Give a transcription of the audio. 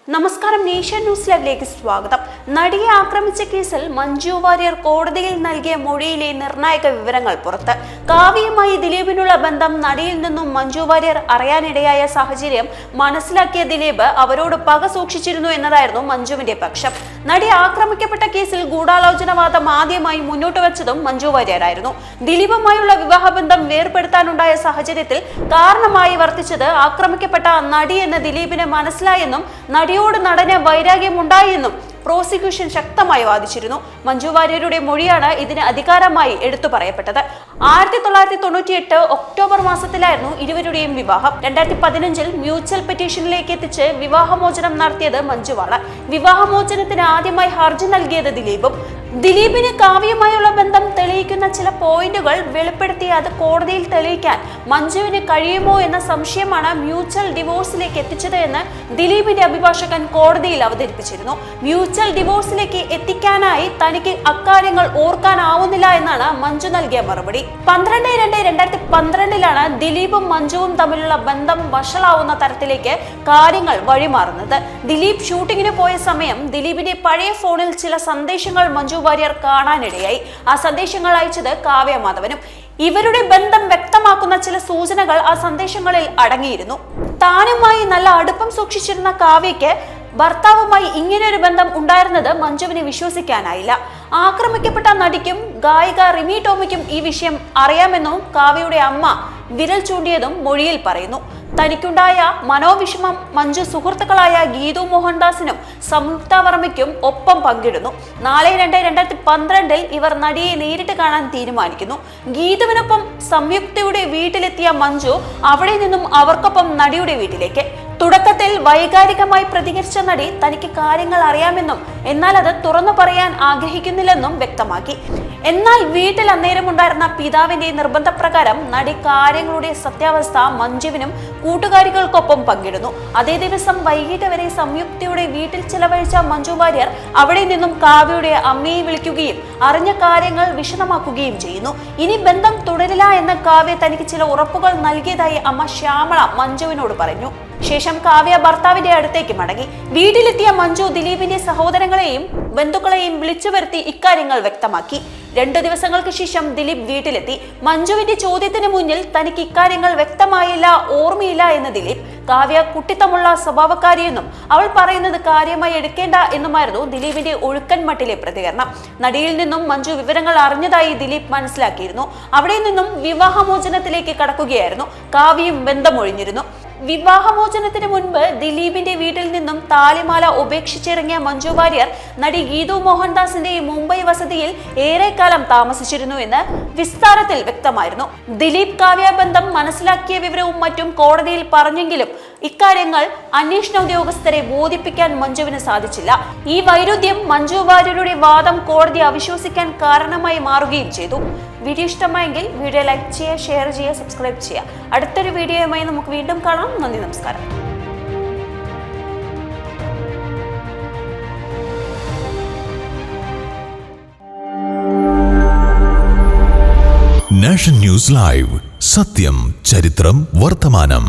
നമസ്കാരം, nation news ലൈവിലേക്ക് സ്വാഗതം. നടിയെ ആക്രമിച്ച കേസിൽ മഞ്ജു വാര്യർ കോടതിയിൽ നൽകിയ മൊഴിയിലെ നിർണായക വിവരങ്ങൾ പുറത്ത്. കാവ്യയുമായി ദിലീപിനുള്ള ബന്ധം നടിയിൽ നിന്നും മഞ്ജു വാര്യർ അറിയാനിടയായ സാഹചര്യം മനസ്സിലാക്കിയ ദിലീപ് അവരോട് പക സൂക്ഷിച്ചിരുന്നു എന്നതായിരുന്നു മഞ്ജുവിന്റെ പക്ഷം. നടി ആക്രമിക്കപ്പെട്ട കേസിൽ ഗൂഢാലോചനവാദം ആദ്യമായി മുന്നോട്ട് വെച്ചതും മഞ്ജു വാര്യരായിരുന്നു. ദിലീപുമായുള്ള വിവാഹബന്ധം വേർപെടുത്താനുണ്ടായ സാഹചര്യത്തിൽ കാരണമായി വർത്തിച്ചത് ആക്രമിക്കപ്പെട്ട നടി എന്ന് ദിലീപിന് മനസ്സിലായെന്നും നടിയോട് നടന് വൈരാഗ്യമുണ്ടായെന്നും പ്രോസിക്യൂഷൻ ശക്തമായി വാദിച്ചിരുന്നു. മഞ്ജു വാര്യരുടെ മൊഴിയാണ് ഇതിന് അധികാരമായി എടുത്തു പറയപ്പെട്ടത്. 1998 ഒക്ടോബർ മാസത്തിലായിരുന്നു ഇരുവരുടെയും വിവാഹം. 2015 മ്യൂച്വൽ പെറ്റീഷനിലേക്ക് എത്തിച്ച് വിവാഹമോചനം നടത്തിയത് മഞ്ജുവാണ്. വിവാഹമോചനത്തിന് ആദ്യമായി ഹർജി നൽകിയത് ദിലീപും. ദിലീപിന് കാവ്യയുമായുള്ള ബന്ധം തെളിയിക്കുന്ന ചില പോയിന്റുകൾ വെളിപ്പെടുത്തി അത് കോടതിയിൽ തെളിയിക്കാൻ മഞ്ജുവിന് കഴിയുമോ എന്ന സംശയമാണ് മ്യൂച്വൽ ഡിവോഴ്സിലേക്ക് എത്തിച്ചത് എന്ന് ദിലീപിന്റെ അഭിഭാഷകൻ കോടതിയിൽ അവതരിപ്പിച്ചിരുന്നു. മ്യൂച്വൽ ഡിവോഴ്സിലേക്ക് എത്തിക്കാനായി തനിക്ക് അക്കാര്യങ്ങൾ ഓർക്കാനാവുന്നില്ല എന്നാണ് മഞ്ജു നൽകിയ മറുപടി. 12/2/2012 ദിലീപും മഞ്ജുവും തമ്മിലുള്ള ബന്ധം വഷളാവുന്ന തരത്തിലേക്ക് കാര്യങ്ങൾ വഴിമാറുന്നത്. ദിലീപ് ഷൂട്ടിങ്ങിന് പോയ സമയം ദിലീപിന്റെ പഴയ ഫോണിൽ ചില സന്ദേശങ്ങൾ മഞ്ജു വാര്യർ കാണാനിടയായി. ആ സന്ദേശങ്ങൾ അയച്ചത് കാവ്യ മാധവനും. ഇവരുടെ ബന്ധം വ്യക്തമാക്കുന്ന ചില സൂചനകൾ ആ സന്ദേശങ്ങളിൽ അടങ്ങിയിരുന്നു. താനുമായി നല്ല അടുപ്പം സൂക്ഷിച്ചിരുന്ന കാവ്യയ്ക്ക് ഭർത്താവുമായി ഇങ്ങനെയൊരു ബന്ധം ഉണ്ടായിരുന്നത് മഞ്ജുവിന് വിശ്വസിക്കാനായില്ല. ആക്രമിക്കപ്പെട്ട നടിക്കും ഗായിക റിമി ടോമിക്കും ഈ വിഷയം അറിയാമെന്നും കാവ്യയുടെ അമ്മ വിരൽ ചൂണ്ടിയതും മൊഴിയിൽ പറയുന്നു. തനിക്കുണ്ടായ മനോവിഷമം മഞ്ജു സുഹൃത്തുക്കളായ ഗീതു മോഹൻദാസിനും സംയുക്ത വർമ്മയ്ക്കും ഒപ്പം പങ്കിടുന്നു. 4/2/2012 ഇവർ നടിയെ നേരിട്ട് കാണാൻ തീരുമാനിക്കുന്നു. ഗീതുവിനൊപ്പം സംയുക്തയുടെ വീട്ടിലെത്തിയ മഞ്ജു അവിടെ നിന്നും അവർക്കൊപ്പം നടിയുടെ വീട്ടിലേക്ക്. തുടക്കത്തിൽ വൈകാരികമായി പ്രതികരിച്ച നടി തനിക്ക് കാര്യങ്ങൾ അറിയാമെന്നും എന്നാൽ അത് തുറന്നു പറയാൻ ആഗ്രഹിക്കുന്നില്ലെന്നും വ്യക്തമാക്കി. എന്നാൽ വീട്ടിൽ അന്നേരം ഉണ്ടായിരുന്ന പിതാവിന്റെ നിർബന്ധപ്രകാരം നടി കാര്യങ്ങളുടെ സത്യാവസ്ഥ മഞ്ജുവിനും കൂട്ടുകാരികൾക്കൊപ്പം പങ്കിടുന്നു. അതേ ദിവസം വൈകിട്ട് വരെ സംയുക്തയുടെ വീട്ടിൽ ചിലവഴിച്ച മഞ്ജു വാര്യർ അവിടെ നിന്നും കാവ്യയുടെ അമ്മയെ വിളിക്കുകയും അറിഞ്ഞ കാര്യങ്ങൾ വിശദമാക്കുകയും ചെയ്യുന്നു. ഇനി ബന്ധം തുടരില്ല എന്ന് കാവ്യ തനിക്ക് ചില ഉറപ്പുകൾ നൽകിയതായി അമ്മ ശ്യാമള മഞ്ജുവിനോട് പറഞ്ഞു. ശേഷം കാവ്യ ഭർത്താവിന്റെ അടുത്തേക്ക് മടങ്ങി. വീട്ടിലെത്തിയ മഞ്ജു ദിലീപിന്റെ സഹോദരങ്ങളെയും ബന്ധുക്കളെയും വിളിച്ചു വരുത്തി ഇക്കാര്യങ്ങൾ വ്യക്തമാക്കി. 2 ദിവസങ്ങൾക്ക് ശേഷം ദിലീപ് വീട്ടിലെത്തി. മഞ്ജുവിന്റെ ചോദ്യത്തിന് മുന്നിൽ തനിക്ക് ഇക്കാര്യങ്ങൾ വ്യക്തമായില്ല, ഓർമ്മയില്ല എന്ന് ദിലീപ്. കാവ്യ കുട്ടിത്തമുള്ള സ്വഭാവക്കാരിയെന്നും അവൾ പറയുന്നത് കാര്യമായി എടുക്കേണ്ട എന്നുമായിരുന്നു ദിലീപിന്റെ ഒഴുക്കൻ മട്ടിലെ പ്രതികരണം. നടിയിൽ നിന്നും മഞ്ജു വിവരങ്ങൾ അറിഞ്ഞതായി ദിലീപ് മനസ്സിലാക്കിയിരുന്നു. അവിടെ നിന്നും വിവാഹമോചനത്തിലേക്ക് കടക്കുകയായിരുന്നു. കാവ്യയും ബന്ധമൊഴിഞ്ഞിരുന്നു. വിവാഹമോചനത്തിന് മുൻപ് ദിലീപിന്റെ വീട്ടിൽ നിന്നും താലിമാല ഉപേക്ഷിച്ചിറങ്ങിയ മഞ്ജു വാര്യർ നടി ഗീതു മോഹൻദാസിന്റെ മുംബൈ വസതിയിൽ ഏറെക്കാലം താമസിച്ചിരുന്നു എന്ന് വിസ്താരത്തിൽ വ്യക്തമായിരുന്നു. ദിലീപ് കാവ്യ ബന്ധം മനസ്സിലാക്കിയ വിവരവും മറ്റും കോടതിയിൽ പറഞ്ഞെങ്കിലും ഇക്കാര്യങ്ങൾ അന്വേഷണ ഉദ്യോഗസ്ഥരെ ബോധിപ്പിക്കാൻ മഞ്ജുവിന് സാധിച്ചില്ല. ഈ വൈരുദ്ധ്യം മഞ്ജു വാര്യരുടെ വാദം കോടതി അവിശ്വസിക്കാൻ കാരണമായി മാറുകയും ചെയ്തു. വീഡിയോ ഇഷ്ടമായെങ്കിൽ വീഡിയോ ലൈക്ക് ചെയ്യുക, ഷെയർ ചെയ്യുക, സബ്സ്ക്രൈബ് ചെയ്യുക. അടുത്തൊരു വീഡിയോയുമായി നമുക്ക് വീണ്ടും കാണാം. നന്ദി, നമസ്കാരം. നാഷൻ ന്യൂസ് ലൈവ്, സത്യം, ചരിത്രം, വർത്തമാനം.